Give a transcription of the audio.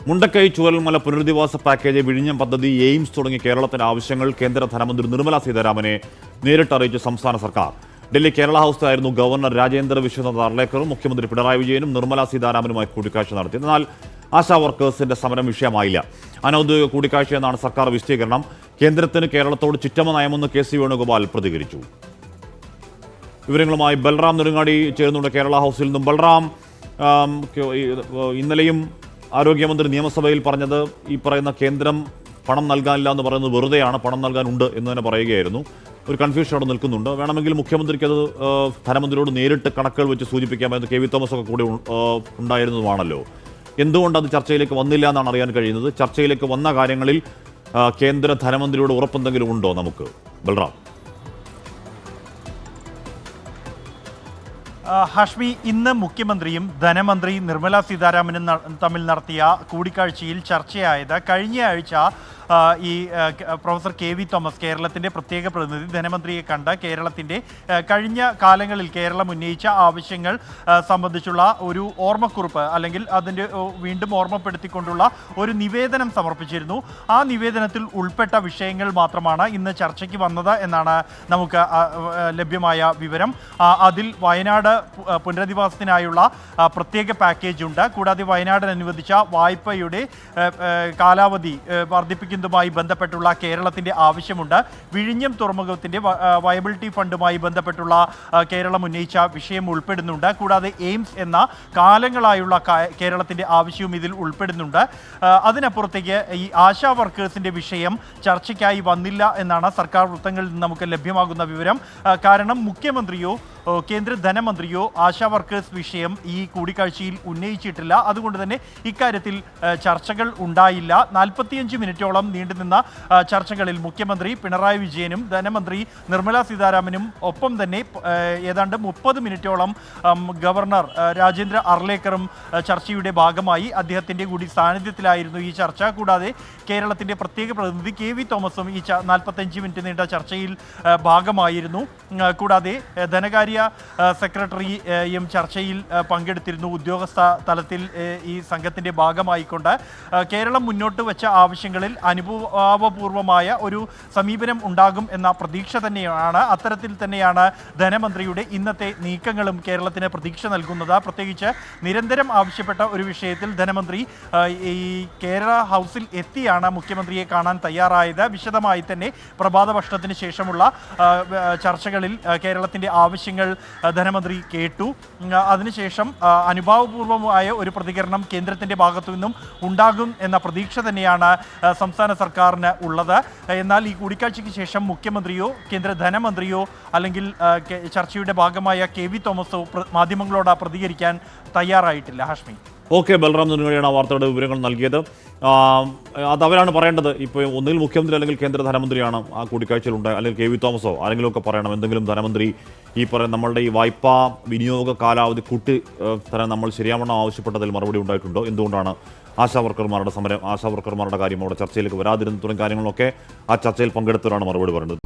മുണ്ടക്കൈ ചൂരൽമല പുനരധിവാസ പാക്കേജ്, വിഴിഞ്ഞം പദ്ധതി, എയിംസ് തുടങ്ങിയ കേരളത്തിന്റെ ആവശ്യങ്ങൾ കേന്ദ്ര ധനമന്ത്രി നിർമ്മല സീതാരാമനെ നേരിട്ട് അറിയിച്ച സംസ്ഥാന സർക്കാർ. ഡൽഹി കേരള ഹൗസിലായിരുന്നു ഗവർണർ രാജേന്ദ്ര വിശ്വനാഥ് അർലേക്കറും മുഖ്യമന്ത്രി പിണറായി വിജയനും നിർമ്മല സീതാരാമനുമായി കൂടിക്കാഴ്ച നടത്തി. എന്നാൽ ആശാ വർക്കേഴ്സിന്റെ സമരം വിഷയമായില്ല. അനൌദ്യോഗിക കൂടിക്കാഴ്ചയെന്നാണ് സർക്കാർ വിശദീകരണം. കേന്ദ്രത്തിന് കേരളത്തോട് ചിറ്റമ്മ നയമെന്ന് കെ.സി. വേണുഗോപാൽ പ്രതികരിച്ചു. വിവരങ്ങളുമായി ബൽറാം നെടുങ്ങാടി ചേരുന്നുണ്ട് കേരള ഹൗസിൽ നിന്നും. ബൽറാം, ഇന്നലെയും ആരോഗ്യമന്ത്രി നിയമസഭയിൽ പറഞ്ഞത് ഈ പറയുന്ന കേന്ദ്രം പണം നൽകാനില്ല എന്ന് പറയുന്നത് വെറുതെയാണ്, പണം നൽകാനുണ്ട് എന്ന് തന്നെ പറയുകയായിരുന്നു. ഒരു കൺഫ്യൂഷൻ അവിടെ നിൽക്കുന്നുണ്ട്. വേണമെങ്കിൽ മുഖ്യമന്ത്രിക്ക് അത് ധനമന്ത്രിയോട് നേരിട്ട് കണക്കുകൾ വെച്ച് സൂചിപ്പിക്കാമെന്ന് കെ.വി. തോമസ് ഒക്കെ കൂടി ഉണ്ടായിരുന്നതുമാണല്ലോ. എന്തുകൊണ്ട് അത് ചർച്ചയിലേക്ക് വന്നില്ല എന്നാണ് അറിയാൻ കഴിയുന്നത്. ചർച്ചയിലേക്ക് വന്ന കാര്യങ്ങളിൽ കേന്ദ്ര ധനമന്ത്രിയോട് ഉറപ്പെന്തെങ്കിലും ഉണ്ടോ നമുക്ക്? ബൽറാം. ഹാഷ്മി, ഇന്ന് മുഖ്യമന്ത്രിയും ധനമന്ത്രി നിർമ്മല സീതാരാമനും തമ്മിൽ നടത്തിയ കൂടിക്കാഴ്ചയിൽ ചർച്ചയായത് കഴിഞ്ഞ ആഴ്ച പ്രൊഫസർ കെ.വി. തോമസ്, കേരളത്തിൻ്റെ പ്രത്യേക പ്രതിനിധി, ധനമന്ത്രിയെ കണ്ട് കേരളത്തിൻ്റെ കഴിഞ്ഞ കാലങ്ങളിൽ കേരളം ഉന്നയിച്ച ആവശ്യങ്ങൾ സംബന്ധിച്ചുള്ള ഒരു ഓർമ്മക്കുറിപ്പ് അല്ലെങ്കിൽ അതിൻ്റെ വീണ്ടും ഓർമ്മപ്പെടുത്തിക്കൊണ്ടുള്ള ഒരു നിവേദനം സമർപ്പിച്ചിരുന്നു. ആ നിവേദനത്തിൽ ഉൾപ്പെട്ട വിഷയങ്ങൾ മാത്രമാണ് ഇന്ന് ചർച്ചയ്ക്ക് വന്നത് എന്നാണ് നമുക്ക് ലഭ്യമായ വിവരം. അതിൽ വയനാട് പുനരധിവാസത്തിനായുള്ള പ്രത്യേക പാക്കേജ് ഉണ്ട്. കൂടാതെ വയനാടിന് അനുവദിച്ച വായ്പയുടെ കാലാവധി വർദ്ധിപ്പിക്കുന്നതുമായി ബന്ധപ്പെട്ടുള്ള കേരളത്തിൻ്റെ ആവശ്യമുണ്ട്. വിഴിഞ്ഞം തുറമുഖത്തിൻ്റെ വയബിലിറ്റി ഫണ്ടുമായി ബന്ധപ്പെട്ടുള്ള കേരളം ഉന്നയിച്ച വിഷയം ഉൾപ്പെടുന്നുണ്ട്. കൂടാതെ എയിംസ് എന്ന കാലങ്ങളായുള്ള കേരളത്തിൻ്റെ ആവശ്യവും ഇതിൽ ഉൾപ്പെടുന്നുണ്ട്. അതിനപ്പുറത്തേക്ക് ഈ ആശാ വർക്കേഴ്സിൻ്റെ വിഷയം ചർച്ചയ്ക്കായി വന്നില്ല എന്നാണ് സർക്കാർ വൃത്തങ്ങളിൽ നിന്ന് നമുക്ക് ലഭ്യമാകുന്ന വിവരം. കാരണം മുഖ്യമന്ത്രിയോ കേന്ദ്ര ധനമന്ത്രിയോ ആശാ വർക്കേഴ്സ് വിഷയം ഈ കൂടിക്കാഴ്ചയിൽ ഉന്നയിച്ചിട്ടില്ല. അതുകൊണ്ട് തന്നെ ഇക്കാര്യത്തിൽ ചർച്ചകൾ ഉണ്ടായില്ല. 45 മിനിറ്റോളം നീണ്ടുനിന്ന ചർച്ചകളിൽ മുഖ്യമന്ത്രി പിണറായി വിജയനും ധനമന്ത്രി നിർമ്മല സീതാരാമനും ഒപ്പം തന്നെ ഏതാണ്ട് 30 മിനിറ്റോളം ഗവർണർ രാജേന്ദ്ര അർലേക്കറും ചർച്ചയുടെ ഭാഗമായി. അദ്ദേഹത്തിൻ്റെ കൂടി സാന്നിധ്യത്തിലായിരുന്നു ഈ ചർച്ച. കൂടാതെ കേരളത്തിൻ്റെ പ്രത്യേക പ്രതിനിധി കെ.വി. തോമസും ഈ 45 മിനിറ്റ് നീണ്ട ചർച്ചയിൽ ഭാഗമായിരുന്നു. കൂടാതെ ധനകാര്യ സെക്രട്ടറിയും ചർച്ചയിൽ പങ്കെടുത്തിരുന്നു. ഉദ്യോഗസ്ഥ തലത്തിൽ ഈ സംഘത്തിൻ്റെ ഭാഗമായിക്കൊണ്ട് കേരളം മുന്നോട്ട് വെച്ച ആവശ്യങ്ങളിൽ അനുഭാവപൂർവമായ ഒരു സമീപനം ഉണ്ടാകും എന്ന പ്രതീക്ഷ തന്നെയാണ്. അത്തരത്തിൽ തന്നെയാണ് ധനമന്ത്രിയുടെ ഇന്നത്തെ നീക്കങ്ങളും കേരളത്തിന് പ്രതീക്ഷ നൽകുന്നത്. പ്രത്യേകിച്ച് നിരന്തരം ആവശ്യപ്പെട്ട ഒരു വിഷയത്തിൽ ധനമന്ത്രി ഈ കേരള ഹൗസിൽ എത്തിയാണ് മുഖ്യമന്ത്രിയെ കാണാൻ തയ്യാറായത്. വിശദമായി തന്നെ പ്രഭാത ഭക്ഷണത്തിന് ശേഷമുള്ള ചർച്ചകളിൽ കേരളത്തിൻ്റെ ആവശ്യങ്ങൾ ധനമന്ത്രി കേട്ടു. അതിനുശേഷം അനുഭാവപൂർവമായ ഒരു പ്രതികരണം കേന്ദ്രത്തിൻ്റെ ഭാഗത്തു നിന്നും ഉണ്ടാകും എന്ന പ്രതീക്ഷ തന്നെയാണ് സംസ്ഥാന സർക്കാരിന് ഉള്ളത്. എന്നാൽ ഈ കൂടിക്കാഴ്ചയ്ക്ക് ശേഷം മുഖ്യമന്ത്രിയോ കേന്ദ്ര ധനമന്ത്രിയോ അല്ലെങ്കിൽ ചർച്ചയുടെ ഭാഗമായ കെ.വി. തോമസോ മാധ്യമങ്ങളോട് പ്രതികരിക്കാൻ തയ്യാറായിട്ടില്ല. ഹാഷ്മി. ഓക്കെ, ബൽറാം നെടുങ്ങാടിയാണ് വാർത്തയുടെ വിവരങ്ങൾ നൽകിയത്. അത് അവരാണ് പറയേണ്ടത്. ഇപ്പോൾ ഒന്നുകിൽ മുഖ്യമന്ത്രി അല്ലെങ്കിൽ കേന്ദ്ര ധനമന്ത്രിയാണ് ആ കൂടിക്കാഴ്ചയിലുണ്ട്, അല്ലെങ്കിൽ കെ.വി. തോമസോ ആരെങ്കിലുമൊക്കെ പറയണം. എന്തെങ്കിലും ധനമന്ത്രി ഈ പറയുന്ന നമ്മളുടെ ഈ വായ്പാ വിനിയോഗ കാലാവധി കൂട്ടി തരാൻ നമ്മൾ ശരിയാവണ്ണം ആവശ്യപ്പെട്ടതിൽ മറുപടി ഉണ്ടായിട്ടുണ്ടോ? എന്തുകൊണ്ടാണ് ആശാ വർക്കർമാരുടെ സമരം, ആശാ വർക്കർമാരുടെ കാര്യം അവിടെ ചർച്ചയിലേക്ക് വരാതിരുന്ന തുടങ്ങിയ കാര്യങ്ങളൊക്കെ ആ ചർച്ചയിൽ പങ്കെടുത്തവരാണ് മറുപടി പറയുന്നത്.